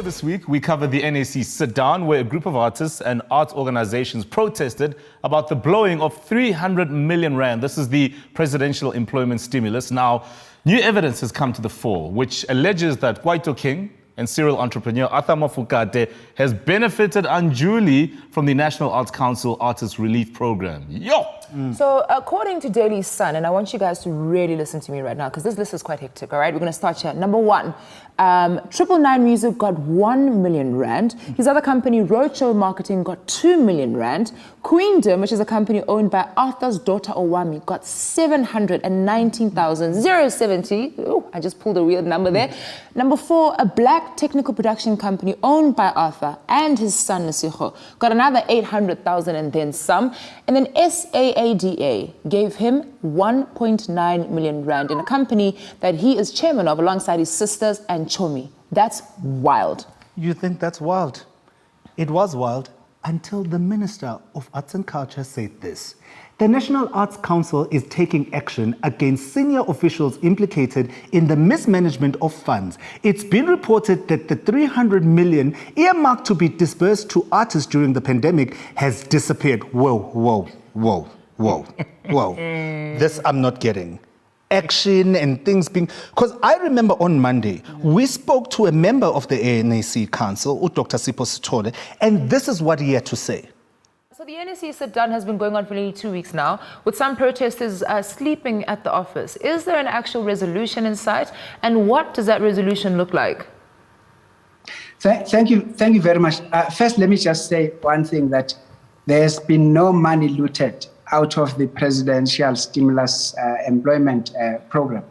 Earlier this week, we covered the NAC sit-down where a group of artists and arts organizations protested about the blowing of 300 million rand. This is the presidential employment stimulus. Now, new evidence has come to the fore, which alleges that Kwaito King and serial entrepreneur Arthur Mafokate has benefited unduly from the National Arts Council Artist Relief Program. So according to Daily Sun, and I want you guys to really listen to me right now because this list is quite hectic, all right? We're going to start here. Number one, 999 Music got 1 million rand. His other company, Roadshow Marketing, got 2 million rand. Queendom, which is a company owned by Arthur's daughter Owami, got 719,070. Oh, I just pulled a weird number there. Number four, a black technical production company owned by Arthur and his son Nasiho got another 800,000 and then some. And then SAADA gave him 1.9 million rand in a company that he is chairman of alongside his sisters and Chomi. That's wild. You think that's wild? It was wild until the Minister of Arts and Culture said this. The National Arts Council is taking action against senior officials implicated in the mismanagement of funds. It's been reported that the 300 million earmarked to be disbursed to artists during the pandemic has disappeared. Whoa. This I'm not getting. Action and things being... Because I remember on Monday, we spoke to a member of the NAC Council, Dr. Sipho Sithole, and this is what he had to say. So the NAC sit-down has been going on for nearly 2 weeks now, with some protesters sleeping at the office. Is there an actual resolution in sight? And what does that resolution look like? Thank you very much. First, let me just say one thing, that there's been no money looted out of the presidential stimulus employment program.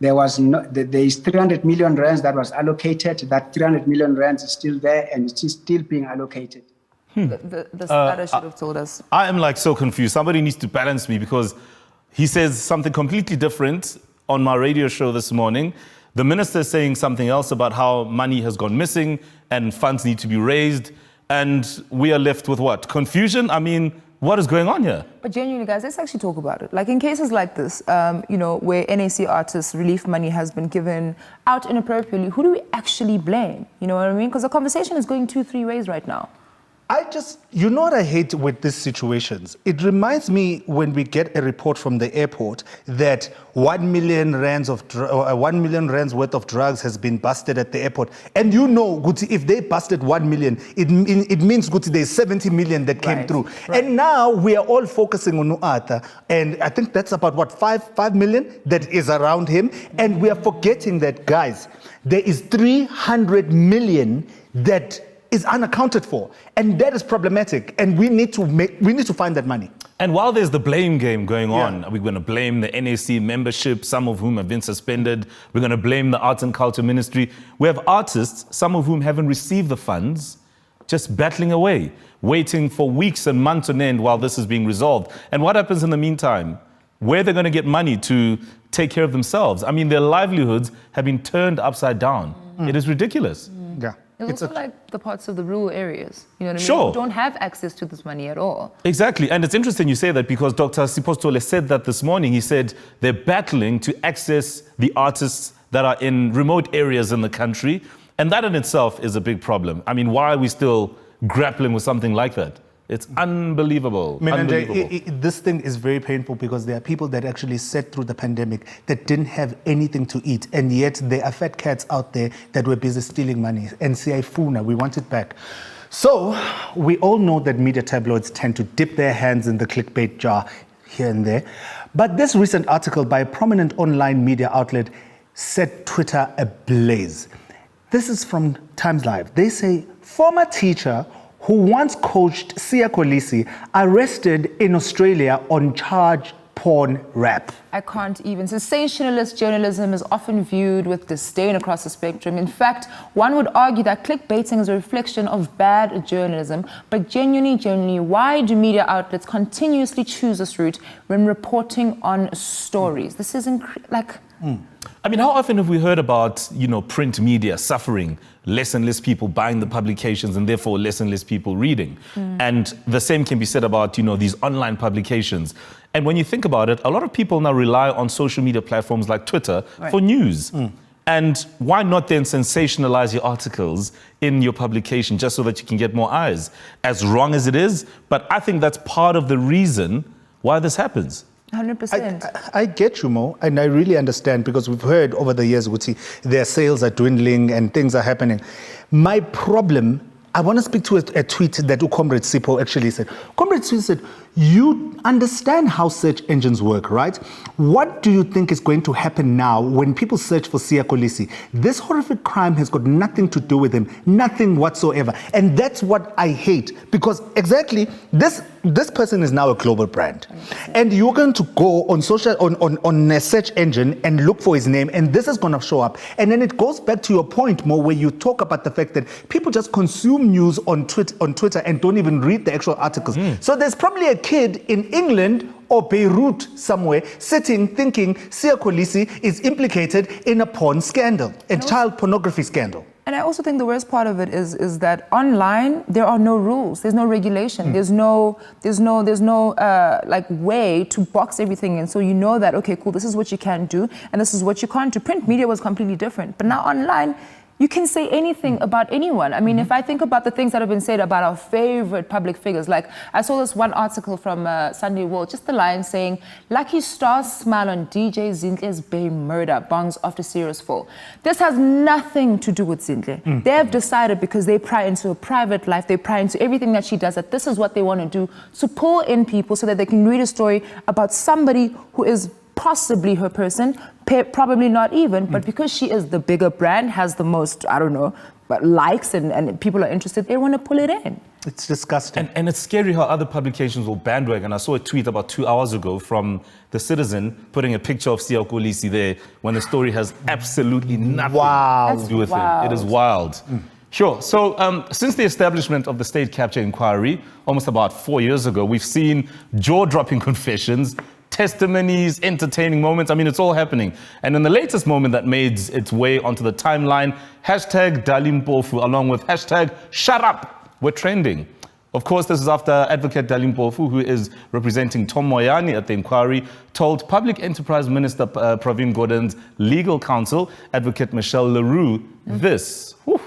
There is 300 million rands that was allocated. That 300 million rands is still there and it is still being allocated. The starter should have told us. I am so confused. Somebody needs to balance me because he says something completely different on my radio show this morning. The minister is saying something else about how money has gone missing and funds need to be raised. And we are left with what? Confusion? I mean, what is going on here? But genuinely, guys, let's actually talk about it. Like in cases like this, where NAC artists relief money has been given out inappropriately, who do we actually blame? You know what I mean? Because the conversation is going 2-3 ways right now. You know what I hate with these situations? It reminds me when we get a report from the airport that 1 million rands worth of drugs has been busted at the airport. And you know, Guti, if they busted 1 million, it means, Guti, there's 70 million that came through. Right. And now we are all focusing on Arthur. And I think that's about, what, 5 million that is around him. And we are forgetting that, guys, there is 300 million that is unaccounted for, and that is problematic, and we need to find that money. And while there's the blame game going on, we're going to blame the NAC membership, some of whom have been suspended. We're going to blame the Arts and Culture Ministry. We have artists, some of whom haven't received the funds, just battling away, waiting for weeks and months on end while this is being resolved. And what happens in the meantime? Where they're going to get money to take care of themselves? I mean, their livelihoods have been turned upside down. It is ridiculous. Yeah. It's also like the parts of the rural areas, you know what I mean? Sure. Who don't have access to this money at all. Exactly, and it's interesting you say that because Dr. Sipho Sithole said that this morning. He said they're battling to access the artists that are in remote areas in the country, and that in itself is a big problem. I mean, why are we still grappling with something like that? It's unbelievable. This thing is very painful because there are people that actually sat through the pandemic that didn't have anything to eat, and yet there are fat cats out there that were busy stealing money. And Funa, we want it back. So we all know that media tabloids tend to dip their hands in the clickbait jar here and there. But this recent article by a prominent online media outlet set Twitter ablaze. This is from Times Live. They say, former teacher who once coached Siya Kolisi, arrested in Australia on charge porn rap. I can't even. Sensationalist journalism is often viewed with disdain across the spectrum. In fact, one would argue that clickbaiting is a reflection of bad journalism. But genuinely, why do media outlets continuously choose this route when reporting on stories? This is I mean, how often have we heard about, print media suffering, less and less people buying the publications and therefore less and less people reading? And the same can be said about, these online publications. And when you think about it, a lot of people now rely on social media platforms like Twitter for news. And why not then sensationalize your articles in your publication just so that you can get more eyes? As wrong as it is, but I think that's part of the reason why this happens. 100%. I get you, Mo, and I really understand, because we've heard over the years, Guti, their sales are dwindling and things are happening. My problem, I want to speak to a tweet that Comrade Sipho actually said. Comrade Sipho said, you understand how search engines work, right? What do you think is going to happen now when people search for Siya Kolisi? This horrific crime has got nothing to do with him, nothing whatsoever. And that's what I hate, because exactly this person is now a global brand. And you're going to go on on a search engine and look for his name, and this is going to show up. And then it goes back to your point, Mo, where you talk about the fact that people just consume news on Twitter and don't even read the actual articles. So there's probably a kid in England or Beirut somewhere sitting thinking Siya Kolisi is implicated in a porn scandal, a child pornography scandal. And I also think the worst part of it is that online there are no rules, there's no regulation, there's no like way to box everything in. So you know that, okay, cool, this is what you can do and this is what you can't do. Print media was completely different, but now online you can say anything about anyone. I mean, if I think about the things that have been said about our favorite public figures, like I saw this one article from Sunday World, just the line saying, "Lucky stars smile on DJ Zintle's Bay murder, bongs after serious fall." This has nothing to do with Zintle. They have decided, because they pry into a private life, they pry into everything that she does, that this is what they want to do, to pull in people so that they can read a story about somebody who is possibly her person, probably not even, but because she is the bigger brand, has the most, I don't know, but likes and people are interested, they want to pull it in. It's disgusting. And it's scary how other publications will bandwagon. I saw a tweet about 2 hours ago from The Citizen putting a picture of Siya Kolisi there when the story has absolutely nothing to do with it. It is wild. Sure. So since the establishment of the state capture inquiry, almost about 4 years ago, we've seen jaw-dropping confessions, testimonies, entertaining moments. I mean, it's all happening. And in the latest moment that made its way onto the timeline, hashtag Dalimpofu along with hashtag Shut Up were trending. Of course, this is after Advocate Dalimpofu, who is representing Tom Moyani at the inquiry, told Public Enterprise Minister Pravin Gordhan's legal counsel, Advocate Michelle Leroux, this. Whew.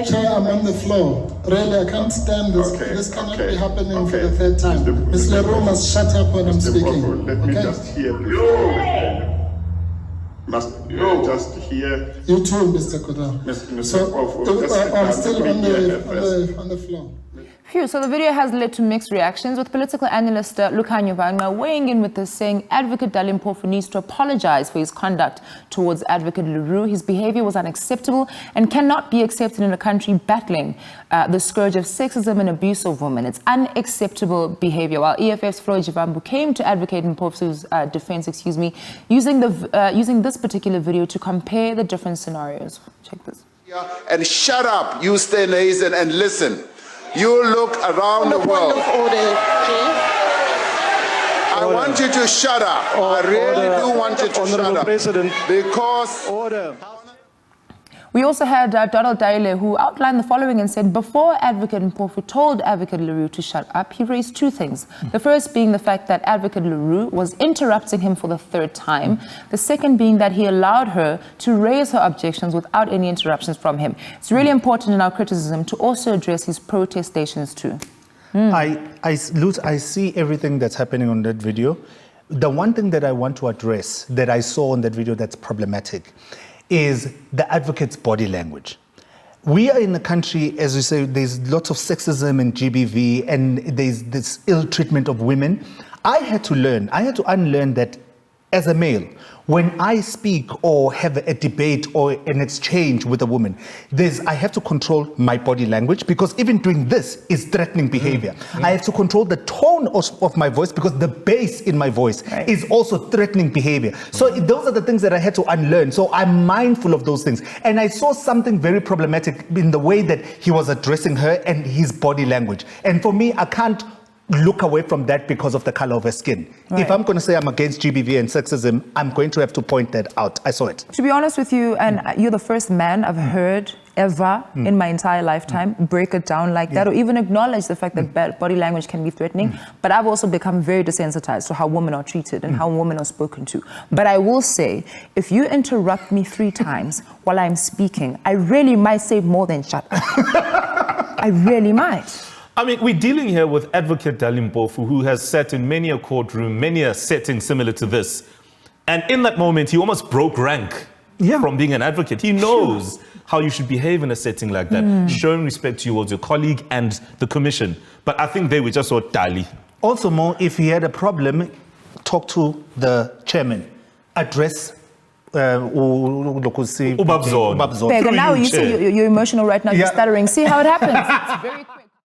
Chair, I'm on the floor. Really, I can't stand this. This cannot be happening for the third time. Ms. Leroux must shut up when I'm speaking. Let me just hear this. Must you just hear? You too, Mr. Kodar. I'm still on the floor. Phew, so the video has led to mixed reactions, with political analyst Lukhanyo Wagner weighing in with this, saying Advocate Dalimpofu needs to apologize for his conduct towards Advocate Leroux. His behavior was unacceptable and cannot be accepted in a country battling the scourge of sexism and abuse of women. It's unacceptable behavior. While EFF's Floyd Jivambu came to Advocate Mpofu's defense, using this particular video to compare the different scenarios. Check this. And shut up, you stay lazy and listen. You look around the world. I want you to shut up. I really do want you to shut up. President, because... Order. We also had Donald Daile, who outlined the following and said, before Advocate Mpofu told Advocate Leroux to shut up, he raised two things. The first being the fact that Advocate Leroux was interrupting him for the third time. The second being that he allowed her to raise her objections without any interruptions from him. It's really important in our criticism to also address his protestations too. I see everything that's happening on that video. The one thing that I want to address that I saw on that video that's problematic is the advocate's body language. We are in a country, as we say, there's lots of sexism and GBV, and there's this ill treatment of women. I had to unlearn that as a male, when I speak or have a debate or an exchange with a woman, I have to control my body language, because even doing this is threatening behavior. I have to control the tone of my voice, because the bass in my voice is also threatening behavior. So those are the things that I had to unlearn. So I'm mindful of those things. And I saw something very problematic in the way that he was addressing her and his body language. And for me, I can't look away from that because of the color of her skin. If I'm going to say I'm against GBV and sexism, I'm going to have to point that out. I saw it. To be honest with you, and you're the first man I've heard ever in my entire lifetime break it down like that or even acknowledge the fact that body language can be threatening. But I've also become very desensitized to how women are treated and how women are spoken to. But I will say, if you interrupt me 3 times while I'm speaking, I really might say more than shut up. I really might. I mean, we're dealing here with Advocate Dalimpofu, who has sat in many a courtroom, many a setting similar to this. And in that moment, he almost broke rank from being an advocate. He knows how you should behave in a setting like that, showing respect towards your colleague and the commission. But I think they were just so dally. Also, Mo, if he had a problem, talk to the chairman. Address Ubabzon. Now you see you're emotional right now. You're stuttering. See how it happens. It's very quick.